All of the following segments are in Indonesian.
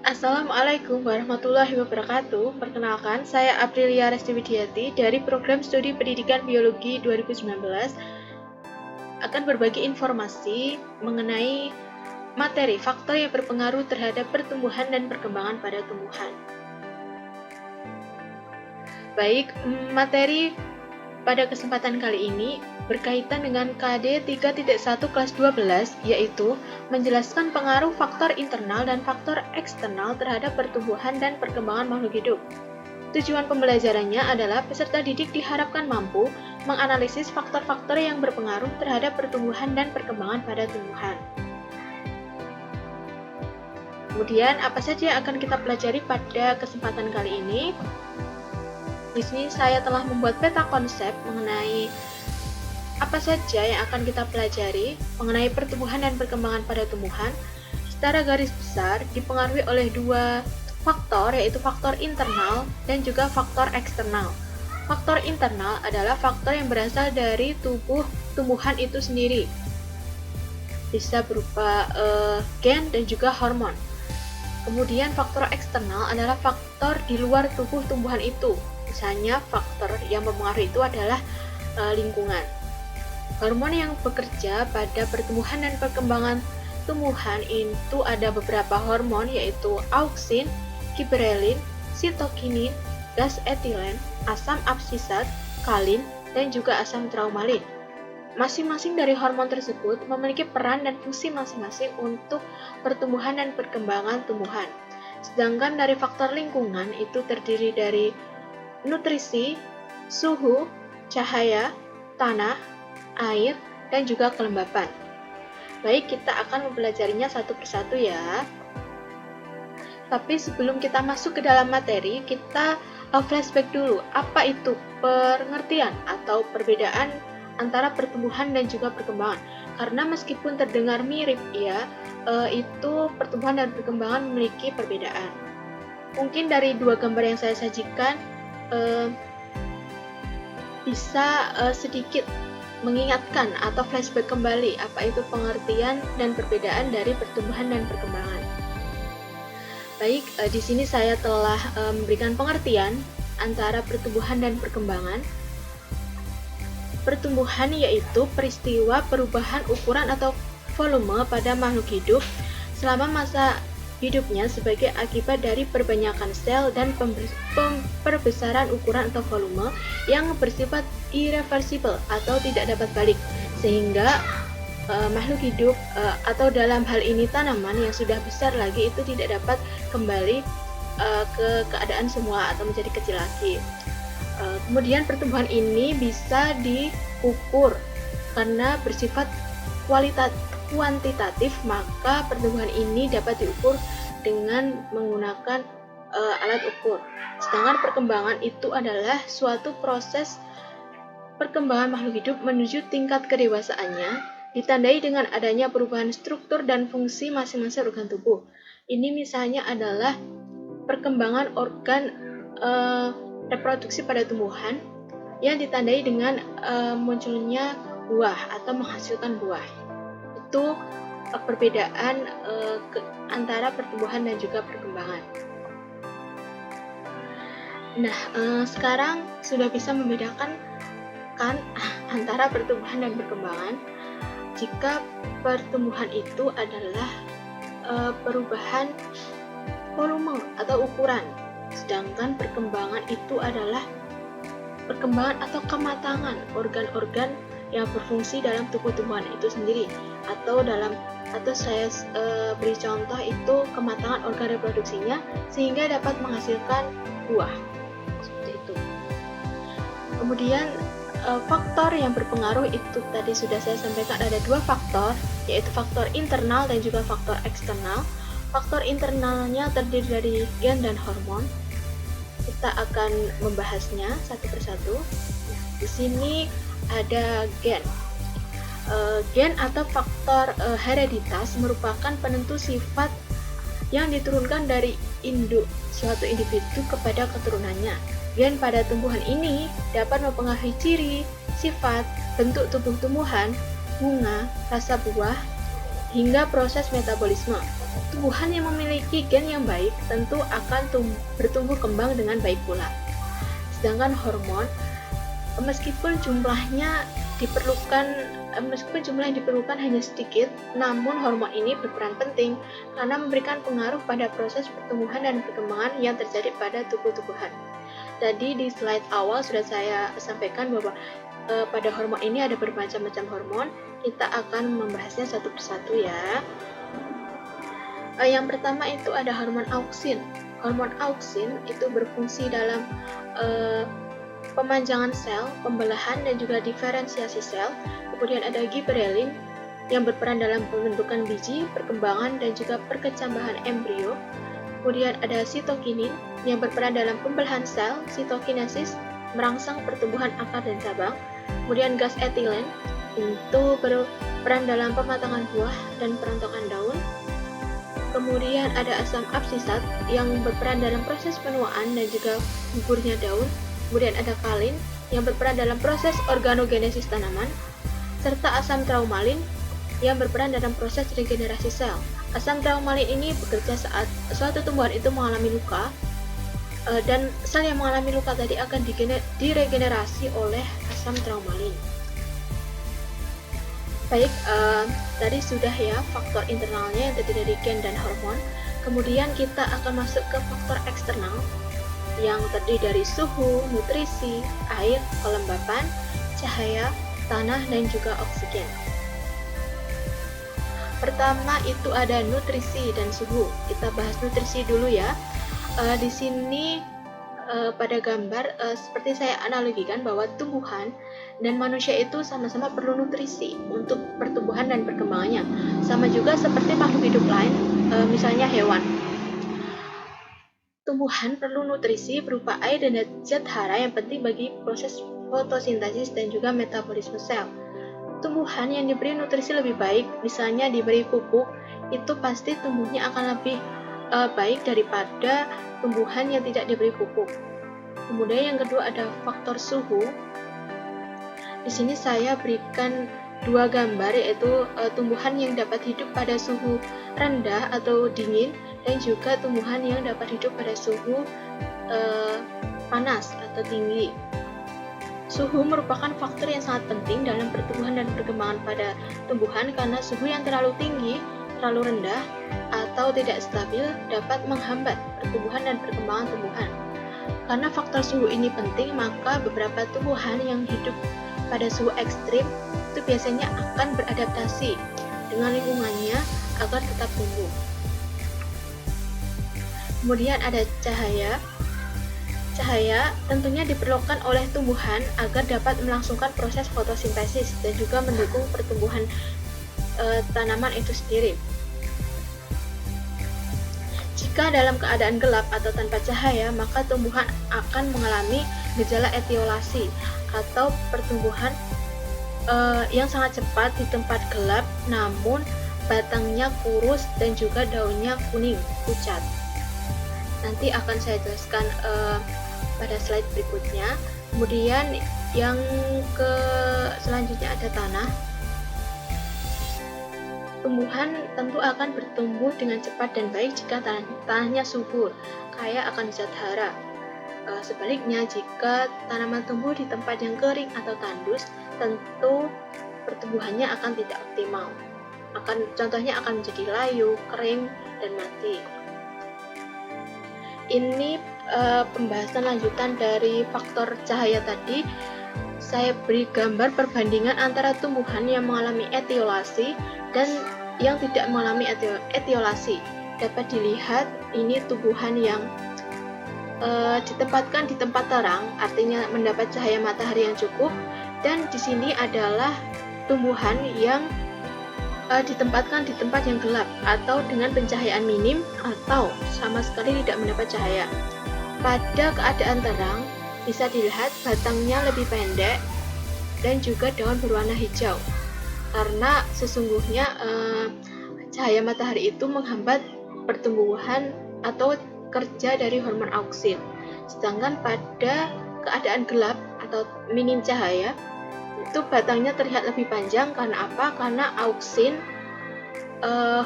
Assalamualaikum warahmatullahi wabarakatuh. Perkenalkan, saya Aprilia Restiwidiati dari Program Studi Pendidikan Biologi 2019 akan berbagi informasi mengenai materi faktor yang berpengaruh terhadap pertumbuhan dan perkembangan pada tumbuhan. Baik, materi pada kesempatan kali ini berkaitan dengan KD 3.1 kelas 12, yaitu menjelaskan pengaruh faktor internal dan faktor eksternal terhadap pertumbuhan dan perkembangan makhluk hidup. Tujuan pembelajarannya adalah peserta didik diharapkan mampu menganalisis faktor-faktor yang berpengaruh terhadap pertumbuhan dan perkembangan pada tumbuhan. Kemudian, apa saja yang akan kita pelajari pada kesempatan kali ini? Di sini saya telah membuat peta konsep mengenai apa saja yang akan kita pelajari mengenai pertumbuhan dan perkembangan pada tumbuhan. Secara garis besar dipengaruhi oleh dua faktor, yaitu faktor internal dan juga faktor eksternal. Faktor internal adalah faktor yang berasal dari tubuh tumbuhan itu sendiri. Bisa berupa gen dan juga hormon. Kemudian faktor eksternal adalah faktor di luar tubuh tumbuhan itu. Misalnya faktor yang mempengaruhi itu adalah lingkungan. Hormon yang bekerja pada pertumbuhan dan perkembangan tumbuhan itu ada beberapa hormon, yaitu auksin, giberelin, sitokinin, gas etilen, asam absisat, kalin, dan juga asam traumalin. Masing-masing dari hormon tersebut memiliki peran dan fungsi masing-masing untuk pertumbuhan dan perkembangan tumbuhan. Sedangkan dari faktor lingkungan itu terdiri dari nutrisi, suhu, cahaya, tanah, air, dan juga kelembapan. Baik, kita akan mempelajarinya satu persatu ya. Tapi sebelum kita masuk ke dalam materi, kita flashback dulu. Apa itu pengertian atau perbedaan antara pertumbuhan dan juga perkembangan? Karena meskipun terdengar mirip ya, itu pertumbuhan dan perkembangan memiliki perbedaan. Mungkin dari dua gambar yang saya sajikan bisa sedikit mengingatkan atau flashback kembali apa itu pengertian dan perbedaan dari pertumbuhan dan perkembangan. Baik, di sini saya telah memberikan pengertian antara pertumbuhan dan perkembangan. Pertumbuhan yaitu peristiwa perubahan ukuran atau volume pada makhluk hidup selama masa hidupnya sebagai akibat dari perbanyakan sel dan perbesaran ukuran atau volume yang bersifat irreversible atau tidak dapat balik, sehingga makhluk hidup atau dalam hal ini tanaman yang sudah besar lagi itu tidak dapat kembali ke keadaan semula atau menjadi kecil lagi. Kemudian pertumbuhan ini bisa diukur karena bersifat kuantitatif, maka pertumbuhan ini dapat diukur dengan menggunakan alat ukur. Sedangkan perkembangan itu adalah suatu proses perkembangan makhluk hidup menuju tingkat kedewasaannya, ditandai dengan adanya perubahan struktur dan fungsi masing-masing organ tubuh. Ini misalnya adalah perkembangan organ reproduksi pada tumbuhan yang ditandai dengan munculnya buah atau menghasilkan buah. Itu perbedaan antara pertumbuhan dan juga perkembangan. Nah, sekarang sudah bisa membedakan kan antara pertumbuhan dan perkembangan. Jika pertumbuhan itu adalah perubahan volume atau ukuran, sedangkan perkembangan itu adalah perkembangan atau kematangan organ-organ yang berfungsi dalam tubuh tumbuhan itu sendiri, atau saya beri contoh itu kematangan organ reproduksinya sehingga dapat menghasilkan buah seperti itu. Kemudian faktor yang berpengaruh itu tadi sudah saya sampaikan ada dua faktor, yaitu faktor internal dan juga faktor eksternal. Faktor internalnya terdiri dari gen dan hormon. Kita akan membahasnya satu persatu. Di sini ada gen. Gen atau faktor hereditas merupakan penentu sifat yang diturunkan dari suatu individu kepada keturunannya. Gen pada tumbuhan ini dapat mempengaruhi ciri, sifat, bentuk tubuh tumbuhan, bunga, rasa buah, hingga proses metabolisme. Tumbuhan yang memiliki gen yang baik tentu akan bertumbuh kembang dengan baik pula. Sedangkan hormon, meskipun jumlahnya diperlukan hanya sedikit, namun hormon ini berperan penting karena memberikan pengaruh pada proses pertumbuhan dan perkembangan yang terjadi pada tubuh-tumbuhan. Tadi di slide awal sudah saya sampaikan bahwa pada hormon ini ada bermacam-macam hormon. Kita akan membahasnya satu persatu ya. Yang pertama itu ada hormon auksin. Hormon auksin itu berfungsi dalam pemanjangan sel, pembelahan dan juga diferensiasi sel. Kemudian ada giberellin yang berperan dalam pembentukan biji, perkembangan dan juga perkecambahan embrio. Kemudian ada sitokinin yang berperan dalam pembelahan sel, sitokinesis, merangsang pertumbuhan akar dan cabang. Kemudian gas etilen itu berperan dalam pematangan buah dan perontokan daun. Kemudian ada asam absisat yang berperan dalam proses penuaan dan juga gugurnya daun. Kemudian ada kalin yang berperan dalam proses organogenesis tanaman, serta asam traumalin yang berperan dalam proses regenerasi sel. Asam traumalin ini bekerja saat suatu tumbuhan itu mengalami luka, dan sel yang mengalami luka tadi akan diregenerasi oleh asam traumalin. Baik, tadi sudah ya faktor internalnya yang terdiri dari gen dan hormon. Kemudian kita akan masuk ke faktor eksternal yang terdiri dari suhu, nutrisi, air, kelembapan, cahaya, tanah, dan juga oksigen. Pertama itu ada nutrisi dan suhu. Kita bahas nutrisi dulu ya. Di sini pada gambar seperti saya analogikan bahwa tumbuhan dan manusia itu sama-sama perlu nutrisi untuk pertumbuhan dan perkembangannya. Sama juga seperti makhluk hidup lain, misalnya hewan. Tumbuhan perlu nutrisi berupa air dan zat hara yang penting bagi proses fotosintesis dan juga metabolisme sel. Tumbuhan yang diberi nutrisi lebih baik, misalnya diberi pupuk, itu pasti tumbuhnya akan lebih baik daripada tumbuhan yang tidak diberi pupuk. Kemudian yang kedua ada faktor suhu. Di sini saya berikan dua gambar, yaitu tumbuhan yang dapat hidup pada suhu rendah atau dingin dan juga tumbuhan yang dapat hidup pada suhu panas atau tinggi. Suhu merupakan faktor yang sangat penting dalam pertumbuhan dan perkembangan pada tumbuhan karena suhu yang terlalu tinggi, terlalu rendah, atau tidak stabil dapat menghambat pertumbuhan dan perkembangan tumbuhan. Karena faktor suhu ini penting, maka beberapa tumbuhan yang hidup pada suhu ekstrim itu biasanya akan beradaptasi dengan lingkungannya agar tetap tumbuh. Kemudian ada cahaya. Cahaya tentunya diperlukan oleh tumbuhan agar dapat melangsungkan proses fotosintesis dan juga mendukung pertumbuhan tanaman itu sendiri. Jika dalam keadaan gelap atau tanpa cahaya, maka tumbuhan akan mengalami gejala etiolasi atau pertumbuhan yang sangat cepat di tempat gelap, namun batangnya kurus dan juga daunnya kuning, pucat. Nanti akan saya jelaskan pada slide berikutnya. Kemudian yang selanjutnya ada tanah. Tumbuhan tentu akan bertumbuh dengan cepat dan baik jika tanahnya subur, kaya akan zat hara. Sebaliknya, jika tanaman tumbuh di tempat yang kering atau tandus, tentu pertumbuhannya akan tidak optimal. Contohnya akan menjadi layu, kering, dan mati. Ini pembahasan lanjutan dari faktor cahaya tadi. Saya beri gambar perbandingan antara tumbuhan yang mengalami etiolasi dan yang tidak mengalami etiolasi. Dapat dilihat ini tumbuhan yang ditempatkan di tempat terang, artinya mendapat cahaya matahari yang cukup, dan di sini adalah tumbuhan yang ditempatkan di tempat yang gelap atau dengan pencahayaan minim atau sama sekali tidak mendapat cahaya. Pada keadaan terang, bisa dilihat batangnya lebih pendek dan juga daun berwarna hijau. Karena sesungguhnya cahaya matahari itu menghambat pertumbuhan atau kerja dari hormon auksin. Sedangkan pada keadaan gelap atau minim cahaya, itu batangnya terlihat lebih panjang. Karena apa? Karena auksin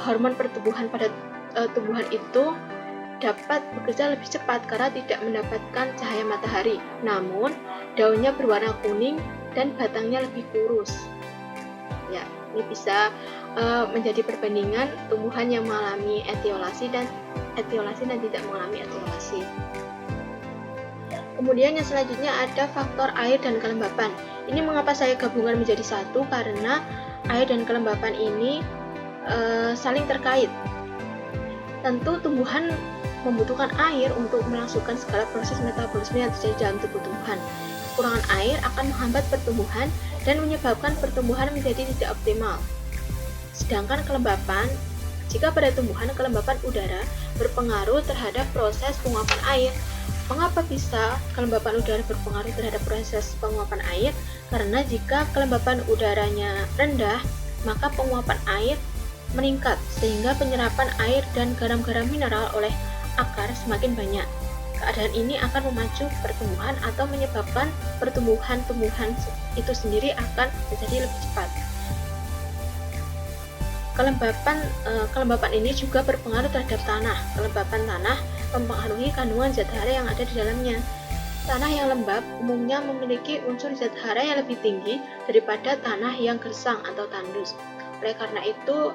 hormon pertumbuhan pada tumbuhan itu dapat bekerja lebih cepat karena tidak mendapatkan cahaya matahari. Namun, daunnya berwarna kuning dan batangnya lebih kurus. Ya, ini bisa menjadi perbandingan tumbuhan yang mengalami etiolasi dan tidak mengalami etiolasi. Kemudian yang selanjutnya ada faktor air dan kelembapan. Ini mengapa saya gabungan menjadi satu, karena air dan kelembapan ini saling terkait. Tentu tumbuhan membutuhkan air untuk melangsungkan segala proses metabolisme yang terjadi dalam tubuh tumbuhan. Kekurangan air akan menghambat pertumbuhan dan menyebabkan pertumbuhan menjadi tidak optimal. Sedangkan kelembapan, jika pada tumbuhan kelembapan udara berpengaruh terhadap proses penguapan air. Mengapa bisa kelembapan udara berpengaruh terhadap proses penguapan air? Karena jika kelembapan udaranya rendah, maka penguapan air meningkat sehingga penyerapan air dan garam-garam mineral oleh akar semakin banyak. Keadaan ini akan memacu pertumbuhan atau menyebabkan pertumbuhan tumbuhan itu sendiri akan menjadi lebih cepat. Kelembapan ini juga berpengaruh terhadap tanah. Kelembapan tanah mempengaruhi kandungan zat hara yang ada di dalamnya. Tanah yang lembab umumnya memiliki unsur zat hara yang lebih tinggi daripada tanah yang gersang atau tandus. Oleh karena itu,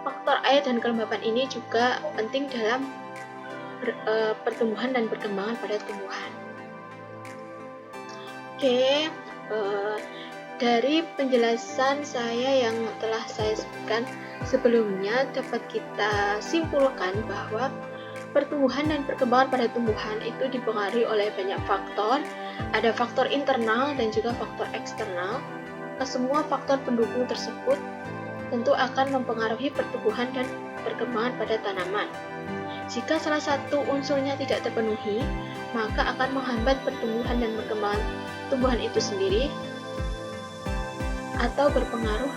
faktor air dan kelembapan ini juga penting dalam pertumbuhan dan perkembangan pada tumbuhan. Oke, dari penjelasan saya yang telah saya sebutkan sebelumnya, dapat kita simpulkan bahwa pertumbuhan dan perkembangan pada tumbuhan itu dipengaruhi oleh banyak faktor. Ada faktor internal dan juga faktor eksternal. Kesemua faktor pendukung tersebut tentu akan mempengaruhi pertumbuhan dan perkembangan pada tanaman. Jika salah satu unsurnya tidak terpenuhi, maka akan menghambat pertumbuhan dan perkembangan tumbuhan itu sendiri, atau berpengaruh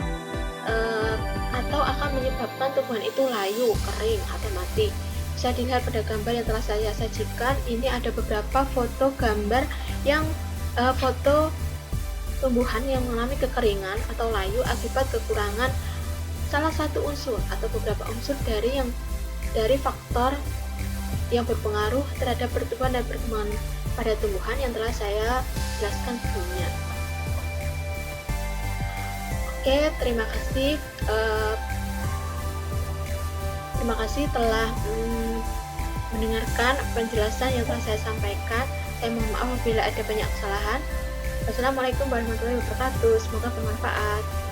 atau akan menyebabkan tumbuhan itu layu, kering, atau mati. Bisa dilihat pada gambar yang telah saya sajikan. Ini ada beberapa foto gambar yang foto tumbuhan yang mengalami kekeringan atau layu akibat kekurangan salah satu unsur atau beberapa unsur dari faktor yang berpengaruh terhadap pertumbuhan dan perkembangan pada tumbuhan yang telah saya jelaskan sebelumnya. Oke, terima kasih. Terima kasih telah mendengarkan penjelasan yang telah saya sampaikan. Saya mohon maaf apabila ada banyak kesalahan. Wassalamualaikum warahmatullahi wabarakatuh. Semoga bermanfaat.